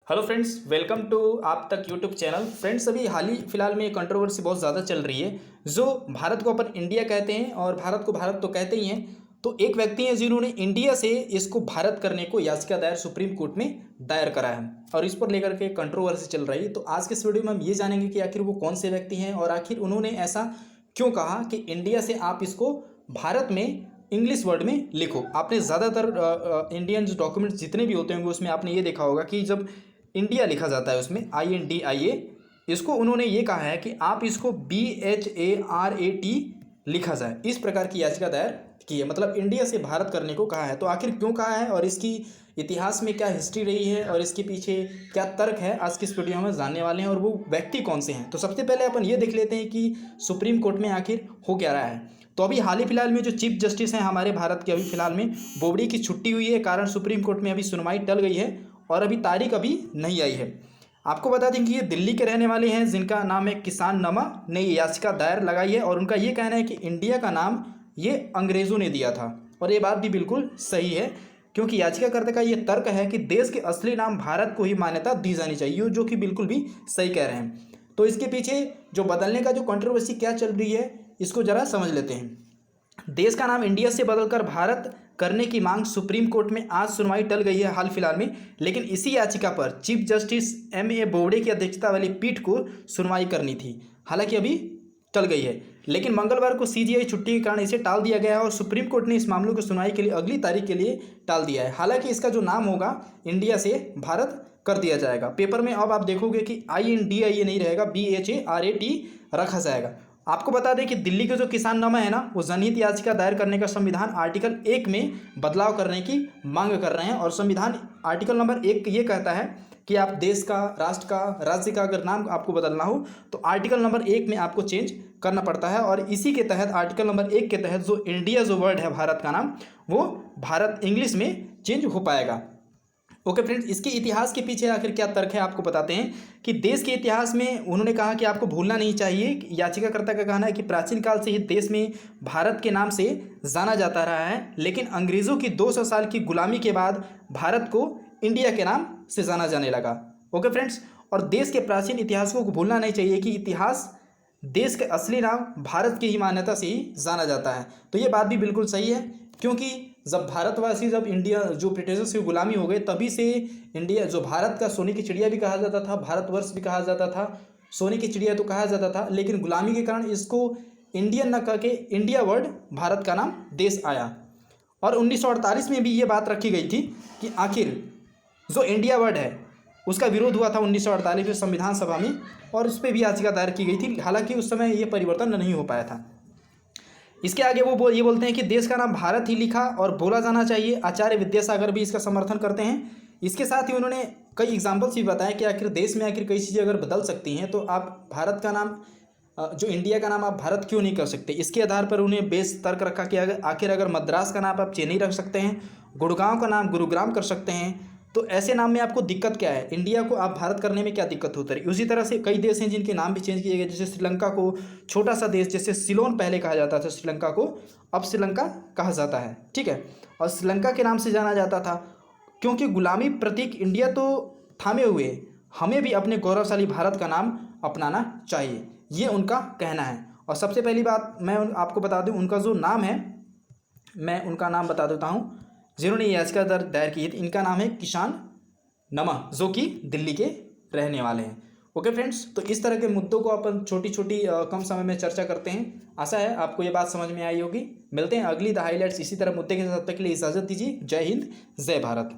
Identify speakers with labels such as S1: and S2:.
S1: Hello friends, welcome to आप तक YouTube channel. Friends, अभी हाल ही फिलहाल में कंट्रोवर्सी बहुत ज़्यादा चल रही है। जो भारत को अपन इंडिया कहते हैं और भारत को भारत तो कहते ही हैं। तो एक व्यक्ति हैं जिन्होंने इंडिया से इसको भारत करने को याचिका दायर सुप्रीम कोर्ट में दायर करा है और इस पर लेकर के कंट्रोवर्सी चल रही है। तो आज के इस वीडियो में हम ये जानेंगे कि आखिर वो कौन से व्यक्ति हैं और आखिर उन्होंने ऐसा क्यों कहा कि इंडिया से आप इसको भारत में इंग्लिश वर्ड में लिखो। आपने ज़्यादातर इंडियन जो डॉक्यूमेंट्स जितने भी होते होंगे उसमें आपने ये देखा होगा कि जब इंडिया लिखा जाता है उसमें INDIA, इसको उन्होंने ये कहा है कि आप इसको BHARAT लिखा जाए। इस प्रकार की याचिका दायर की है, मतलब इंडिया से भारत करने को कहा है। तो आखिर क्यों कहा है और इसकी इतिहास में क्या हिस्ट्री रही है और इसके पीछे क्या तर्क है, आज की इस वीडियो में जानने वाले हैं और वो व्यक्ति कौन से हैं। तो सबसे पहले अपन ये देख लेते हैं कि सुप्रीम कोर्ट में आखिर हो क्या रहा है। तो अभी हाल ही फिलहाल में जो चीफ जस्टिस हैं हमारे भारत के, अभी फिलहाल में बोबड़े की छुट्टी हुई है, कारण सुप्रीम कोर्ट में अभी सुनवाई टल गई है और अभी तारीख अभी नहीं आई है। आपको बता दें कि ये दिल्ली के रहने वाले हैं जिनका नाम है किसान नमा ने ये याचिका दायर लगाई है और उनका ये कहना है कि इंडिया का नाम ये अंग्रेज़ों ने दिया था और ये बात भी बिल्कुल सही है, क्योंकि याचिकाकर्ता का ये तर्क है कि देश के असली नाम भारत को ही मान्यता दी जानी चाहिए, जो कि बिल्कुल भी सही कह रहे हैं। तो इसके पीछे जो बदलने का जो कंट्रोवर्सी क्या चल रही है इसको ज़रा समझ लेते हैं। देश का नाम इंडिया से बदलकर भारत करने की मांग सुप्रीम कोर्ट में आज सुनवाई टल गई है हाल फिलहाल में, लेकिन इसी याचिका पर चीफ जस्टिस MA बोबड़े की अध्यक्षता वाली पीठ को सुनवाई करनी थी। हालांकि अभी टल गई है, लेकिन मंगलवार को CGI छुट्टी के कारण इसे टाल दिया गया है और सुप्रीम कोर्ट ने इस मामले को सुनवाई के लिए अगली तारीख के लिए टाल दिया है। हालांकि इसका जो नाम होगा इंडिया से भारत कर दिया जाएगा। पेपर में अब आप देखोगे कि INDIA नहीं रहेगा, BHARAT रखा जाएगा। आपको बता दें कि दिल्ली के जो किसान नमा है ना, वो जनहित याचिका दायर करने का संविधान आर्टिकल 1 में बदलाव करने की मांग कर रहे हैं और संविधान आर्टिकल नंबर 1 ये कहता है कि आप देश का, राष्ट्र का, राज्य का अगर नाम आपको बदलना हो तो आर्टिकल नंबर 1 में आपको चेंज करना पड़ता है और इसी के तहत आर्टिकल नंबर 1 के तहत जो इंडिया जो वर्ड है भारत का नाम, वो भारत इंग्लिश में चेंज हो पाएगा। ओके फ्रेंड्स, इसके इतिहास के पीछे आखिर क्या तर्क है आपको बताते हैं कि देश के इतिहास में उन्होंने कहा कि आपको भूलना नहीं चाहिए। याचिकाकर्ता का कहना है कि प्राचीन काल से ही देश में भारत के नाम से जाना जाता रहा है, लेकिन अंग्रेज़ों की 200 साल की गुलामी के बाद भारत को इंडिया के नाम से जाना जाने लगा। ओके फ्रेंड्स, और देश के प्राचीन इतिहासों को भूलना नहीं चाहिए कि इतिहास देश के असली नाम भारत की ही मान्यता से ही जाना जाता है। तो ये बात भी बिल्कुल सही है, क्योंकि जब भारतवासी, जब इंडिया जो ब्रिटिशर्स की गुलामी हो गए, तभी से इंडिया जो भारत का सोने की चिड़िया भी कहा जाता था, भारतवर्ष भी कहा जाता था, सोने की चिड़िया तो कहा जाता था, लेकिन गुलामी के कारण इसको इंडियन न कह के इंडिया वर्ड भारत का नाम देश आया। और 1948 में भी ये बात रखी गई थी कि आखिर जो इंडिया वर्ड है उसका विरोध हुआ था 1948 में संविधान सभा में और उस पर भी याचिका दायर की गई थी। हालांकि उस समय ये परिवर्तन नहीं हो पाया था। इसके आगे वो ये बोलते हैं कि देश का नाम भारत ही लिखा और बोला जाना चाहिए। आचार्य विद्यासागर भी इसका समर्थन करते हैं। इसके साथ ही उन्होंने कई एग्जाम्पल्स भी बताया कि आखिर देश में आखिर कई चीज़ें अगर बदल सकती हैं तो आप भारत का नाम, जो इंडिया का नाम, आप भारत क्यों नहीं कर सकते। इसके आधार पर उन्हें बेस तर्क रखा कि आखिर अगर मद्रास का नाम आप चेन्नई रख सकते हैं, गुड़गांव का नाम गुरुग्राम कर सकते हैं, तो ऐसे नाम में आपको दिक्कत क्या है, इंडिया को आप भारत करने में क्या दिक्कत होती है। उसी तरह से कई देश हैं जिनके नाम भी चेंज किए गए, जैसे श्रीलंका को छोटा सा देश, जैसे सिलोन पहले कहा जाता था, श्रीलंका को अब श्रीलंका कहा जाता है, ठीक है। और श्रीलंका के नाम से जाना जाता था क्योंकि गुलामी प्रतीक इंडिया तो थामे हुए, हमें भी अपने गौरवशाली भारत का नाम अपनाना चाहिए, ये उनका कहना है। और सबसे पहली बात मैं आपको बता दूँ, उनका जो नाम है, मैं उनका नाम बता देता हूँ जिन्होंने याचिका दायर की थी। इनका नाम है किसान नमा, जो कि दिल्ली के रहने वाले हैं। ओके फ्रेंड्स, तो इस तरह के मुद्दों को अपन छोटी छोटी कम समय में चर्चा करते हैं। आशा है आपको ये बात समझ में आई होगी। मिलते हैं अगली द हाइलाइट्स इसी तरह मुद्दे के साथ, तक के लिए इजाज़त दीजिए। जय हिंद, जय भारत।